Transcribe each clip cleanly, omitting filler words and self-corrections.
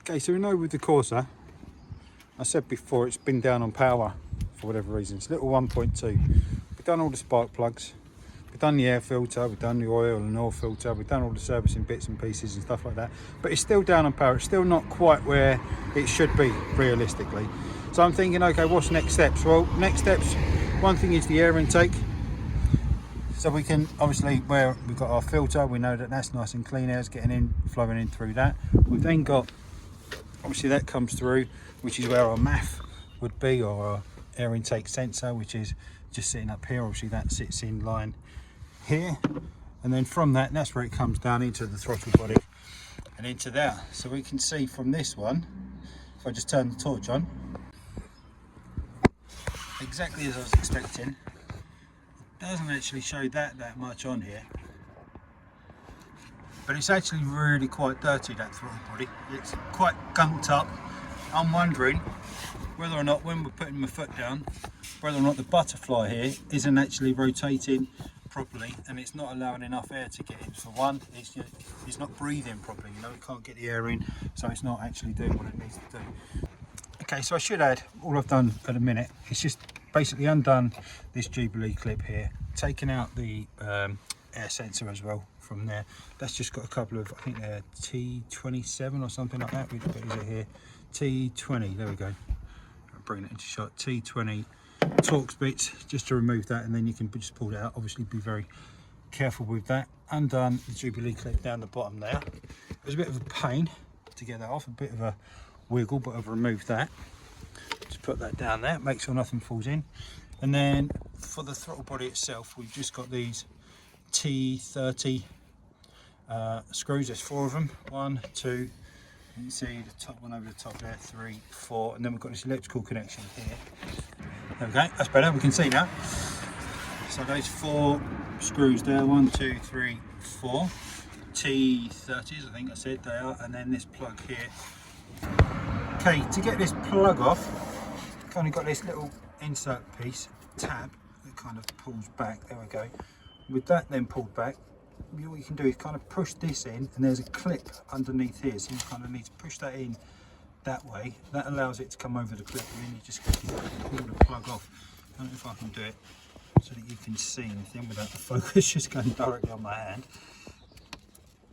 Okay, so we know with the Corsa, I said before, it's been down on power for whatever reason. It's little 1.2. We've done all the spark plugs, we've done the air filter, we've done the oil and oil filter, we've done all the servicing bits and pieces and stuff like that, but it's still down on power. It's still not quite where it should be realistically. So I'm thinking, okay, what's next steps? Well, next steps, one thing is the air intake. So we can obviously, where we've got our filter, we know that that's nice and clean, air's getting in, flowing in through that. We've then got, obviously that comes through, which is where our MAF would be, or our air intake sensor, which is just sitting up here. Obviously that sits in line here, and then from that, that's where it comes down into the throttle body and into there. So we can see from this one, if I just turn the torch on, exactly as I was expecting. Doesn't actually show that much on here, but it's actually really quite dirty, that throttle body. It's quite gunked up. I'm wondering whether or not, when we're putting my foot down, whether or not the butterfly here isn't actually rotating properly, and it's not allowing enough air to get in. For one, it's not breathing properly, you know, it can't get the air in, so it's not actually doing what it needs to do. Okay, so I should add, all I've done at the minute is just basically undone this Jubilee clip here, taken out the air sensor as well from there. That's just got a couple of, I think they're T27 or something like that. What is it here? T20, there we go. I'll bring it into shot. T20 Torx bits, just to remove that, and then you can just pull it out. Obviously be very careful with that. Undone the Jubilee clip down the bottom there. It was a bit of a pain to get that off, a bit of a wiggle, but I've removed that. Just put that down there, make sure nothing falls in. And then for the throttle body itself, we've just got these T30 screws. There's 4 of them. 1, 2, you can see the top one over the top there, 3, 4, and then we've got this electrical connection here. There we go, that's better, we can see now. So those 4 screws there, 1, 2, 3, 4 T30s, I think I said they are, and then this plug here. Okay, to get this plug off, I've only got this little insert piece, tab, that kind of pulls back. There we go. With that then pulled back, what you can do is kind of push this in, and there's a clip underneath here, so you kind of need to push that in that way. That allows it to come over the clip, and then you just pull the plug off. I don't know if I can do it so that you can see anything without the focus just going directly on my hand.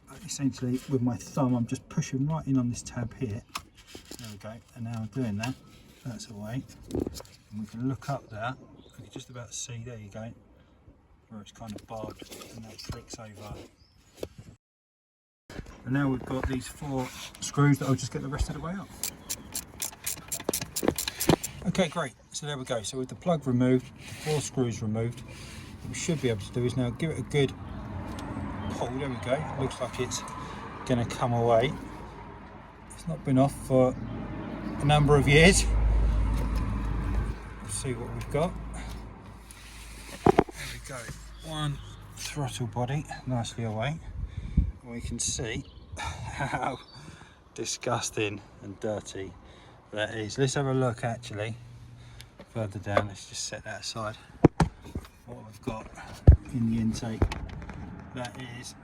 But essentially, with my thumb, I'm just pushing right in on this tab here. There we go, and now I'm doing that, that's away, and we can look up there, we can just about see, there you go, where it's kind of barbed, and that clicks over. And now we've got these 4 screws that I'll just get the rest of the way up. Okay, great, so there we go. So with the plug removed, the 4 screws removed, what we should be able to do is now give it a good pull. There we go, it looks like it's going to come away. It's not been off for a number of years. Let's see what we've got. There we go, 1 throttle body nicely away. And we can see how disgusting and dirty that is. Let's have a look actually further down. Let's just set that aside. What we've got in the intake, that is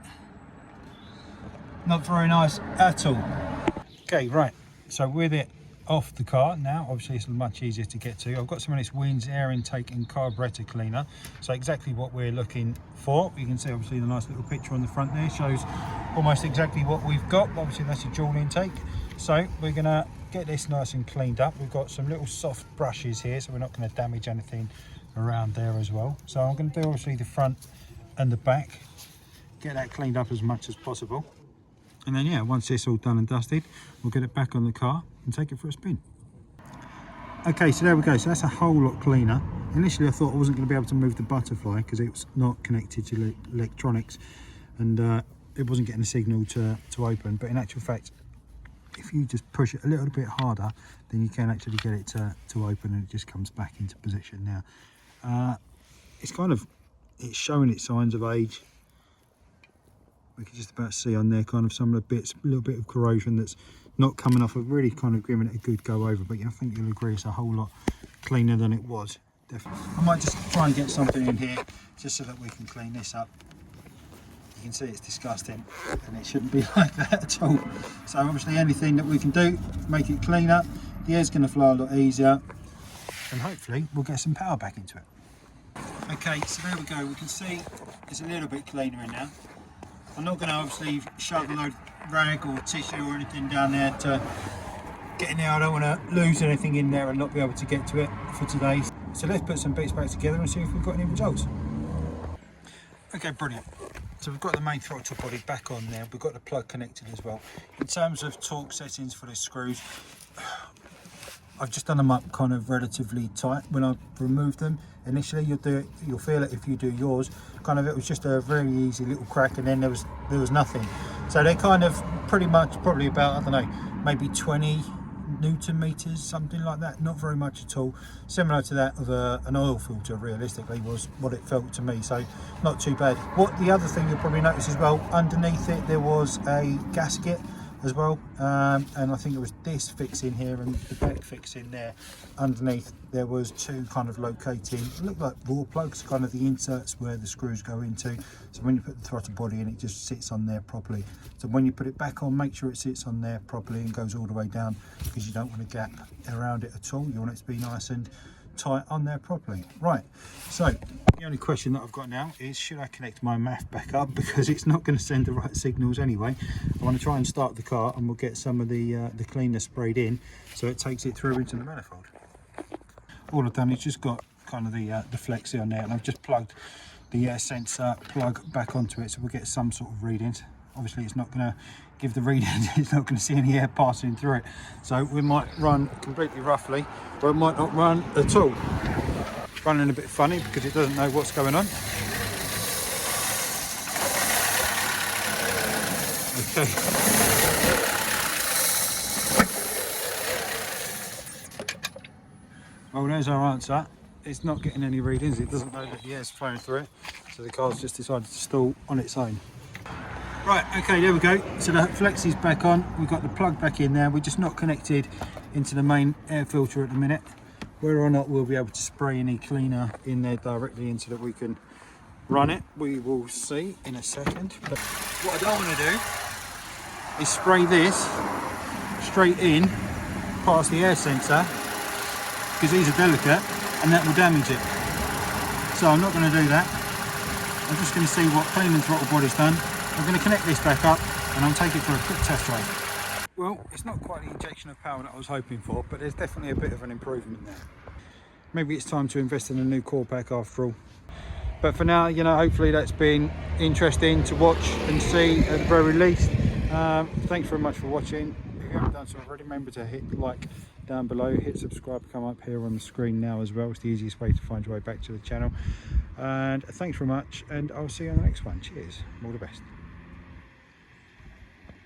not very nice at all. Okay, right, so with it off the car now, obviously it's much easier to get to. I've got some of this Wins air intake and carburetor cleaner, so exactly what we're looking for. You can see obviously the nice little picture on the front there shows almost exactly what we've got. Obviously that's a dual intake, so we're gonna get this nice and cleaned up. We've got some little soft brushes here, so we're not going to damage anything around there as well. So I'm going to do obviously the front and the back, get that cleaned up as much as possible. And then yeah, once it's all done and dusted, we'll get it back on the car and take it for a spin. Okay, so there we go. So that's a whole lot cleaner. Initially I thought I wasn't going to be able to move the butterfly because it was not connected to electronics, and it wasn't getting a signal to open. But in actual fact, if you just push it a little bit harder, then you can actually get it to open, and it just comes back into position now. It's showing its signs of age. We can just about see on there kind of some of the bits, a little bit of corrosion that's not coming off. I've really kind of given it a good go over, but yeah, I think you'll agree it's a whole lot cleaner than it was, definitely. I might just try and get something in here just so that we can clean this up You can see it's disgusting and it shouldn't be like that at all. So obviously anything that we can do, make it cleaner, the air's going to flow a lot easier, and hopefully we'll get some power back into it. Okay, so there we go. We can see it's a little bit cleaner in there. I'm not going to obviously shove a load of rag or tissue or anything down there to get in there. I don't want to lose anything in there and not be able to get to it for today. So let's put some bits back together and see if we've got any results. Okay, brilliant. So we've got the main throttle body back on there. We've got the plug connected as well. In terms of torque settings for the screws, I've just done them up kind of relatively tight. When I removed them initially, you'll feel it if you do yours. Kind of, it was just a very easy little crack, and then there was nothing. So they're kind of pretty much probably about, I don't know, maybe 20 Newton meters, something like that. Not very much at all. Similar to that of an oil filter, realistically, was what it felt to me. So not too bad. What the other thing you'll probably notice as well, underneath it there was a gasket as well, and I think it was this fix in here and the back fix in there. Underneath there was two kind of locating, look like raw plugs, kind of the inserts where the screws go into. So when you put the throttle body in, it just sits on there properly. So when you put it back on, make sure it sits on there properly and goes all the way down, because you don't want a gap around it at all. You want it to be nice and tight on there properly. Right, so the only question that I've got now is, should I connect my MAF back up, because it's not going to send the right signals anyway. I want to try and start the car, and we'll get some of the cleaner sprayed in so it takes it through into the manifold. All I've done is just got kind of the flexi on there, and I've just plugged the air sensor plug back onto it, so we'll get some sort of readings. Obviously it's not going to give the readings, it's not going to see any air passing through it, so we might run completely roughly, or it might not run at all. It's running a bit funny because it doesn't know what's going on. Okay. Well, there's our answer. It's not getting any readings, it doesn't know that the air's flowing through it, so the car's just decided to stall on its own. Right, okay, there we go. So the flexi's back on, we've got the plug back in there. We're just not connected into the main air filter at the minute. Whether or not we'll be able to spray any cleaner in there directly in so that we can run it, we will see in a second. But what I don't want to do is spray this straight in past the air sensor, because these are delicate and that will damage it. So I'm not going to do that. I'm just going to see what cleaning throttle body's done. I'm going to connect this back up and I'll take it for a quick test drive. Well, it's not quite the injection of power that I was hoping for, but there's definitely a bit of an improvement there. Maybe it's time to invest in a new core pack after all. But for now, you know, hopefully that's been interesting to watch and see at the very least. Thanks very much for watching. If you haven't done so already, remember to hit like down below, hit subscribe, come up here on the screen now as well. It's the easiest way to find your way back to the channel. And thanks very much, and I'll see you on the next one. Cheers, all the best.